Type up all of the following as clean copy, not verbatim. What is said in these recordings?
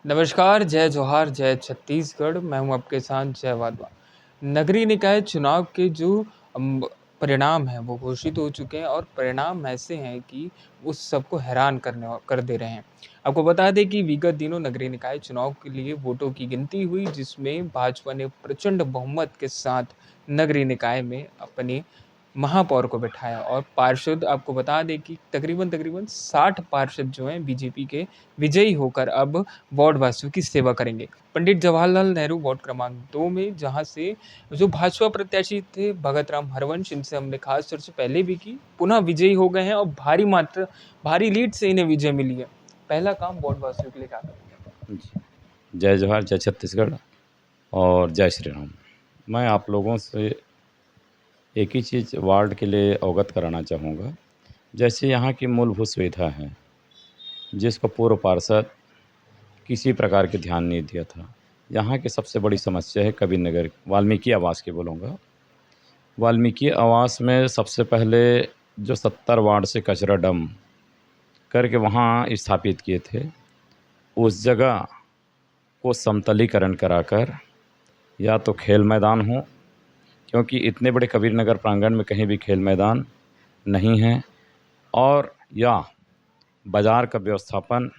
नमस्कार, जय जोहार, जय छत्तीसगढ़। मैं हूँ आपके साथ जय वाधवा। नगरीय निकाय चुनाव के जो अम, परिणाम हैं वो घोषित हो चुके हैं और परिणाम ऐसे हैं कि वो सबको हैरान कर दे रहे हैं। आपको बता दें कि विगत दिनों नगरीय निकाय चुनाव के लिए वोटों की गिनती हुई, जिसमें भाजपा ने प्रचंड बहुमत के साथ नगरीय निकाय में अपने महापौर को बिठाया और पार्षद आपको बता दें कि तकरीबन 60 पार्षद जो हैं बीजेपी के विजयी होकर अब वार्ड वासियों की सेवा करेंगे। पंडित जवाहरलाल नेहरू वार्ड क्रमांक 2 में, जहां से जो भाजपा प्रत्याशी थे भगत राम हरवंश, इनसे हमने खास चर्चा पहले भी की, पुनः विजयी हो गए हैं और भारी लीड से इन्हें विजय मिली है। पहला काम वार्ड वासियों के लिए क्या करेंगे? जी। जय जोहार, जय छत्तीसगढ़ और जय श्री राम। मैं आप लोगों से एक ही चीज़ वार्ड के लिए अवगत कराना चाहूँगा। जैसे यहाँ की मूलभूत सुविधा है, जिसको पूर्व पार्षद किसी प्रकार के ध्यान नहीं दिया था। यहाँ की सबसे बड़ी समस्या है कबीर नगर वाल्मीकि आवास की बोलूँगा। वाल्मीकि आवास में सबसे पहले जो 70 वार्ड से कचरा डंप करके वहाँ स्थापित किए थे, उस जगह को समतलीकरण कराकर या तो खेल मैदान हो, क्योंकि इतने बड़े कबीर नगर प्रांगण में कहीं भी खेल मैदान नहीं है, और या बाज़ार का व्यवस्थापन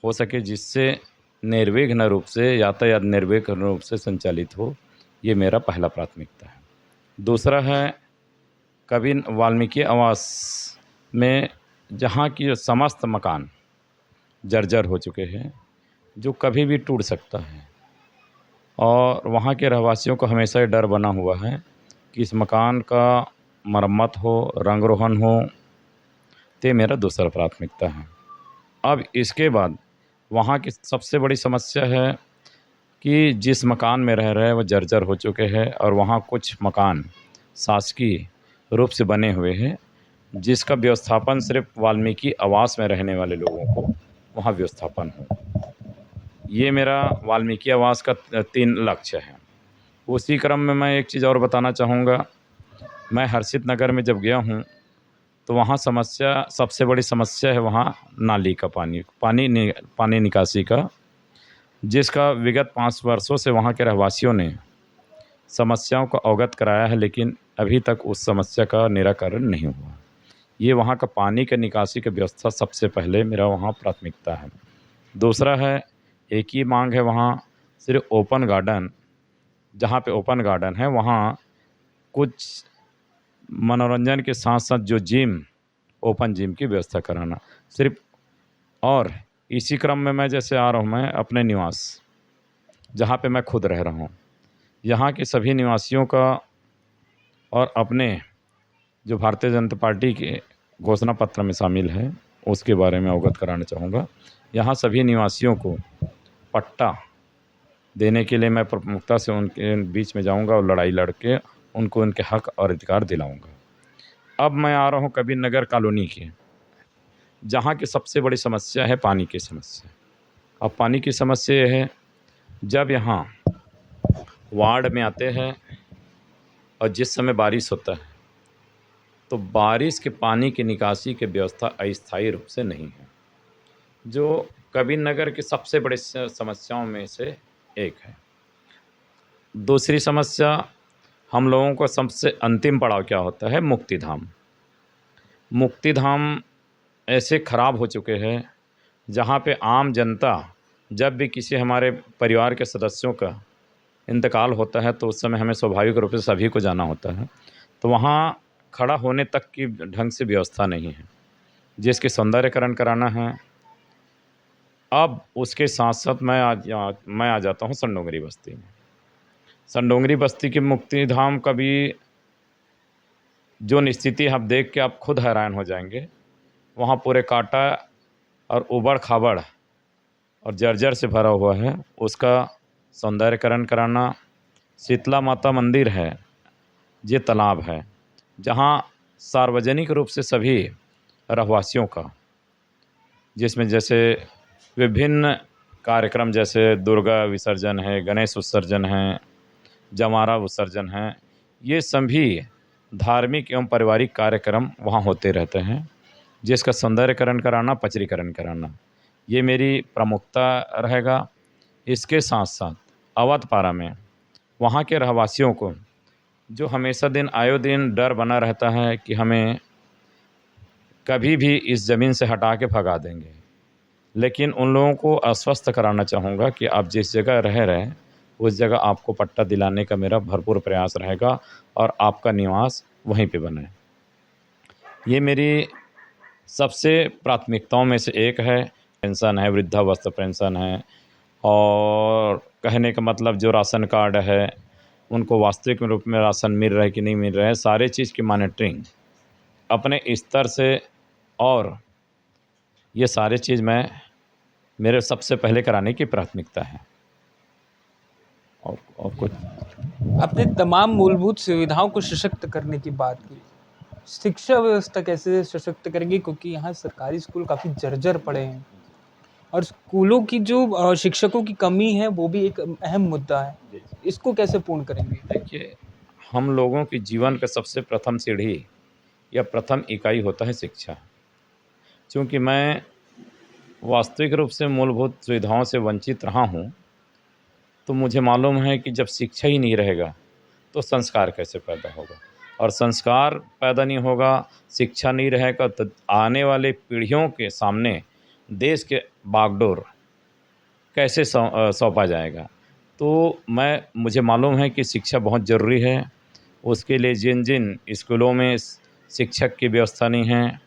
हो सके जिससे निर्विघ्न रूप से यातायात निर्विघ्न रूप से संचालित हो। ये मेरा पहला प्राथमिकता है। दूसरा है कबीर वाल्मीकि आवास में जहाँ की जो समस्त मकान जर्जर हो चुके हैं, जो कभी भी टूट सकता है, और वहाँ के रहवासियों को हमेशा ये डर बना हुआ है कि इस मकान का मरम्मत हो, रंग रोहन हो। तो ये मेरा दूसरा प्राथमिकता है। अब इसके बाद वहाँ की सबसे बड़ी समस्या है कि जिस मकान में रह रहे हैं वो जर्जर हो चुके हैं, और वहाँ कुछ मकान शासकीय रूप से बने हुए हैं, जिसका व्यवस्थापन सिर्फ वाल्मीकि आवास में रहने वाले लोगों को वहाँ व्यवस्थापन हो। ये मेरा वाल्मीकि आवास का 3 लक्ष्य है। उसी क्रम में मैं एक चीज़ और बताना चाहूँगा। मैं हर्षित नगर में जब गया हूँ तो वहाँ सबसे बड़ी समस्या है वहाँ नाली का पानी निकासी का, जिसका विगत 5 वर्षों से वहाँ के रहवासियों ने समस्याओं को अवगत कराया है, लेकिन अभी तक उस समस्या का निराकरण नहीं हुआ। ये वहाँ का पानी के निकासी की व्यवस्था सबसे पहले मेरा वहाँ प्राथमिकता है। दूसरा है, एक ही मांग है वहाँ सिर्फ ओपन गार्डन, जहाँ पे ओपन गार्डन है वहाँ कुछ मनोरंजन के साथ साथ जो ओपन जिम की व्यवस्था कराना सिर्फ। और इसी क्रम में मैं जैसे आ रहा हूँ, मैं अपने निवास जहाँ पे मैं खुद रह रहा हूँ, यहाँ के सभी निवासियों का और अपने जो भारतीय जनता पार्टी के घोषणा पत्र में शामिल है उसके बारे में अवगत कराना चाहूँगा। यहाँ सभी निवासियों को पट्टा देने के लिए मैं प्रमुखता से उनके बीच में जाऊंगा और लड़ाई लड़के उनको उनके हक और अधिकार दिलाऊंगा। अब मैं आ रहा हूँ कबीर नगर कॉलोनी के, जहाँ की सबसे बड़ी समस्या है पानी की समस्या। अब पानी की समस्या ये है, जब यहाँ वार्ड में आते हैं और जिस समय बारिश होता है तो बारिश के पानी की निकासी की व्यवस्था अस्थायी रूप से नहीं है, जो कबीर नगर की सबसे बड़ी समस्याओं में से एक है। दूसरी समस्या, हम लोगों को सबसे अंतिम पड़ाव क्या होता है, मुक्तिधाम। मुक्तिधाम ऐसे ख़राब हो चुके हैं जहाँ पे आम जनता जब भी किसी हमारे परिवार के सदस्यों का इंतकाल होता है तो उस समय हमें स्वाभाविक रूप से सभी को जाना होता है, तो वहाँ खड़ा होने तक की ढंग से व्यवस्था नहीं है, जिसके सौंदर्यकरण कराना है। अब उसके साथ साथ मैं आ जाता हूँ संडोंगरी बस्ती में। संडोंगरी बस्ती के मुक्तिधाम का भी जो स्थिति आप देख के आप खुद हैरान हो जाएंगे। वहाँ पूरे काटा और उबड़ खाबड़ और जर्जर से भरा हुआ है, उसका सौंदर्यकरण कराना। शीतला माता मंदिर है, ये तालाब है जहाँ सार्वजनिक रूप से सभी रहवासियों का, जिसमें जैसे विभिन्न कार्यक्रम जैसे दुर्गा विसर्जन है, गणेश विसर्जन है, जमारा विसर्जन है, ये सभी धार्मिक एवं पारिवारिक कार्यक्रम वहाँ होते रहते हैं, जिसका सौंदर्यकरण कराना, पचरीकरण कराना। ये मेरी प्रमुखता रहेगा। इसके साथ-साथ अवध पारा में वहाँ के रहवासियों को जो हमेशा दिन आयो दिन डर बना रहता है कि हमें कभी भी इस ज़मीन से हटा के भगा देंगे। लेकिन उन लोगों को आश्वस्त कराना चाहूँगा कि आप जिस जगह रह रहे हैं, उस जगह आपको पट्टा दिलाने का मेरा भरपूर प्रयास रहेगा और आपका निवास वहीं पे बने। ये मेरी सबसे प्राथमिकताओं में से एक है। पेंशन है, वृद्धावस्था पेंशन है और कहने का मतलब जो राशन कार्ड है, उनको वास्तविक रूप में राशन मिल रहा है कि नहीं मिल रहा है, सारे चीज़ की मॉनिटरिंग अपने स्तर से और ये सारे चीज़ मेरे सबसे पहले कराने की प्राथमिकता है। और कुछ आपने तमाम मूलभूत सुविधाओं को सशक्त करने की बात की। शिक्षा व्यवस्था कैसे सशक्त करेंगे, क्योंकि यहाँ सरकारी स्कूल काफ़ी जर्जर पड़े हैं और स्कूलों की जो शिक्षकों की कमी है वो भी एक अहम मुद्दा है। इसको कैसे पूर्ण करेंगे? देखिए, हम लोगों के जीवन का सबसे प्रथम सीढ़ी या प्रथम इकाई होता है शिक्षा। चूँकि मैं वास्तविक रूप से मूलभूत सुविधाओं से वंचित रहा हूँ, तो मुझे मालूम है कि जब शिक्षा ही नहीं रहेगा, तो संस्कार कैसे पैदा होगा? और संस्कार पैदा नहीं होगा, शिक्षा नहीं रहेगा, तो आने वाले पीढ़ियों के सामने देश के बागडोर कैसे सौंपा जाएगा? तो मुझे मालूम है कि शिक्षा बहुत ज़रूरी है। उसके लिए जिन-जिन स्कूलों में शिक्षक की व्यवस्था नहीं है,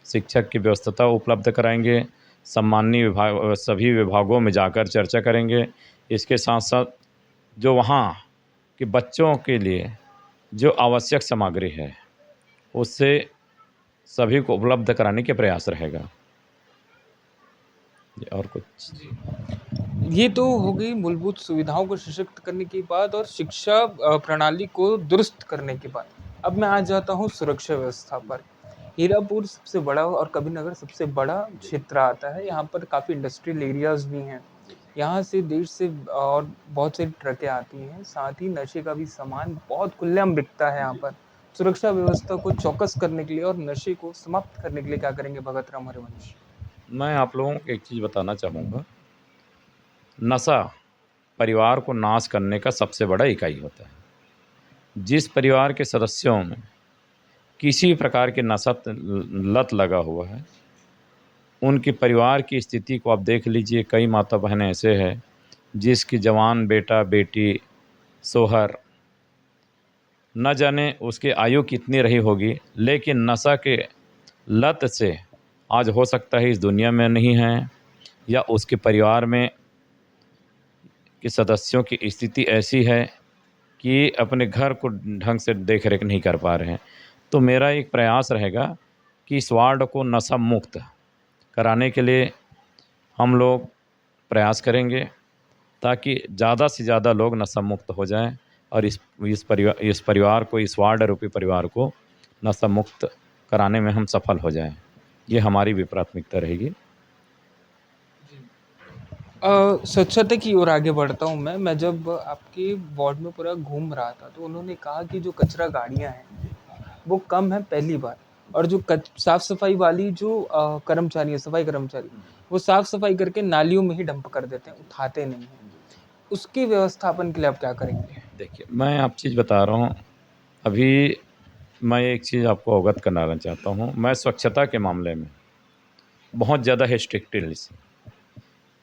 शिक्षक की व्यवस्था उपलब्ध कराएँगे। सम्माननीय सभी विभागों में जाकर चर्चा करेंगे। इसके साथ-साथ जो वहाँ के बच्चों के लिए जो आवश्यक सामग्री है, उससे सभी को उपलब्ध कराने के प्रयास रहेगा। और कुछ? ये तो हो गई मूलभूत सुविधाओं को सशक्त करने की बात और शिक्षा प्रणाली को दुरुस्त करने की बात। अब मैं आ जाता हूँ सुरक्षा व्यवस्था पर। हीरापुर सबसे बड़ा और कबीरनगर सबसे बड़ा क्षेत्र आता है। यहाँ पर काफ़ी इंडस्ट्रियल एरियाज़ भी हैं। यहाँ से देश से और बहुत सारी ट्रकें आती हैं। साथ ही नशे का भी सामान बहुत खुलेआम बिकता है यहाँ पर। सुरक्षा व्यवस्था को चौकस करने के लिए और नशे को समाप्त करने के लिए क्या करेंगे भगत राम हरिवंश? मैं आप लोगों को एक चीज़ बताना चाहूँगा। नशा परिवार को नाश करने का सबसे बड़ा इकाई होता है। जिस परिवार के सदस्यों में किसी प्रकार की नशा लत लगा हुआ है, उनके परिवार की स्थिति को आप देख लीजिए। कई माता बहनें ऐसे हैं जिसकी जवान बेटा बेटी शौहर न जाने उसकी आयु कितनी रही होगी, लेकिन नशा के लत से आज हो सकता है इस दुनिया में नहीं है, या उसके परिवार में के सदस्यों की स्थिति ऐसी है कि अपने घर को ढंग से देख रेख नहीं कर पा रहे हैं। तो मेरा एक प्रयास रहेगा कि इस वार्ड को नशा मुक्त कराने के लिए हम लोग प्रयास करेंगे, ताकि ज़्यादा से ज़्यादा लोग नशा मुक्त हो जाएं और इस परिवार को, इस वार्ड रूपी परिवार को नशा मुक्त कराने में हम सफल हो जाएं। ये हमारी भी प्राथमिकता रहेगी। स्वच्छता की ओर आगे बढ़ता हूँ मैं जब आपके वार्ड में पूरा घूम रहा था, तो उन्होंने कहा कि जो कचरा गाड़ियाँ हैं, वो कम है पहली बार, और जो साफ-सफाई वाली जो कर्मचारी हैं, सफाई कर्मचारी, वो साफ-सफाई करके नालियों में ही डंप कर देते हैं, उठाते नहीं हैं। उसके व्यवस्थापन के लिए आप क्या करेंगे? देखिए, मैं आप चीज़ बता रहा हूँ। अभी मैं एक चीज़ आपको अवगत कराना चाहता हूँ। मैं स्वच्छता के मामले में बहुत ज़्यादा रिस्ट्रिक्टिव,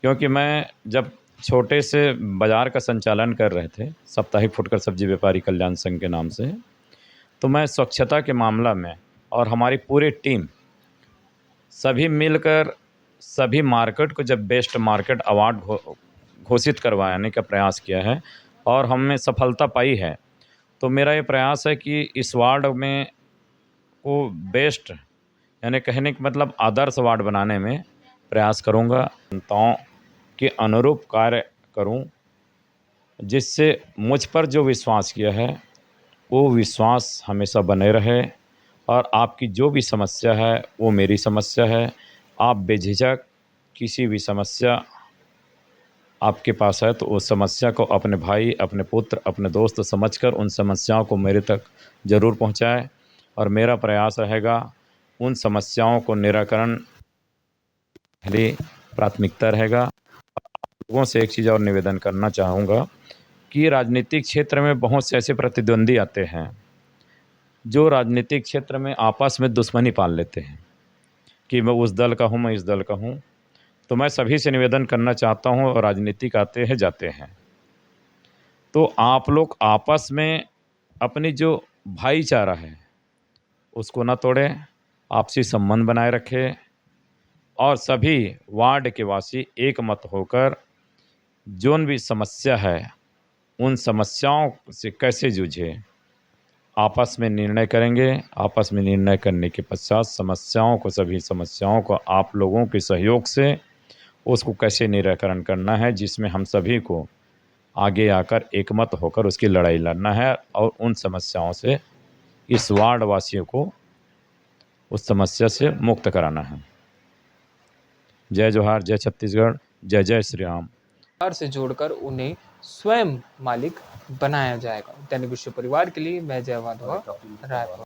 क्योंकि मैं जब छोटे से बाज़ार का संचालन कर रहे थे, साप्ताहिक फुटकर सब्जी व्यापारी कल्याण संघ के नाम से, तो मैं स्वच्छता के मामला में और हमारी पूरी टीम सभी मिलकर सभी मार्केट को जब बेस्ट मार्केट अवार्ड घोषित करवाने का प्रयास किया है और हमने सफलता पाई है। तो मेरा ये प्रयास है कि इस वार्ड में को बेस्ट, यानी कहने का मतलब आदर्श वार्ड बनाने में प्रयास करूँगा। जनताओं के अनुरूप कार्य करूँ, जिससे मुझ पर जो विश्वास किया है वो विश्वास हमेशा बने रहे, और आपकी जो भी समस्या है वो मेरी समस्या है। आप बेझिझक किसी भी समस्या आपके पास है तो उस समस्या को अपने भाई, अपने पुत्र, अपने दोस्त समझकर उन समस्याओं को मेरे तक ज़रूर पहुंचाएं, और मेरा प्रयास रहेगा उन समस्याओं को निराकरण लिए प्राथमिकता रहेगा। लोगों से एक चीज़ और निवेदन करना चाहूँगा कि राजनीतिक क्षेत्र में बहुत से ऐसे प्रतिद्वंदी आते हैं, जो राजनीतिक क्षेत्र में आपस में दुश्मनी पाल लेते हैं कि मैं उस दल का हूँ, मैं इस दल का हूँ। तो मैं सभी से निवेदन करना चाहता हूँ, राजनीतिक आते हैं, जाते हैं, तो आप लोग आपस में अपनी जो भाईचारा है, उसको ना तोड़ें, आपसी संबंध बनाए रखें और सभी वार्ड के वासी एक मत होकर जोन भी समस्या है, उन समस्याओं से कैसे जूझे, आपस में निर्णय करेंगे। आपस में निर्णय करने के पश्चात सभी समस्याओं को आप लोगों के सहयोग से उसको कैसे निराकरण करना है, जिसमें हम सभी को आगे आकर एकमत होकर उसकी लड़ाई लड़ना है और उन समस्याओं से इस वार्ड वासियों को उस समस्या से मुक्त कराना है। जय जोहार, जय छत्तीसगढ़, जय जय श्री राम। परिवार से जोड़कर उन्हें स्वयं मालिक बनाया जाएगा। दैनिक विश्व परिवार के लिए मैं जय वाधवा, रायपुर।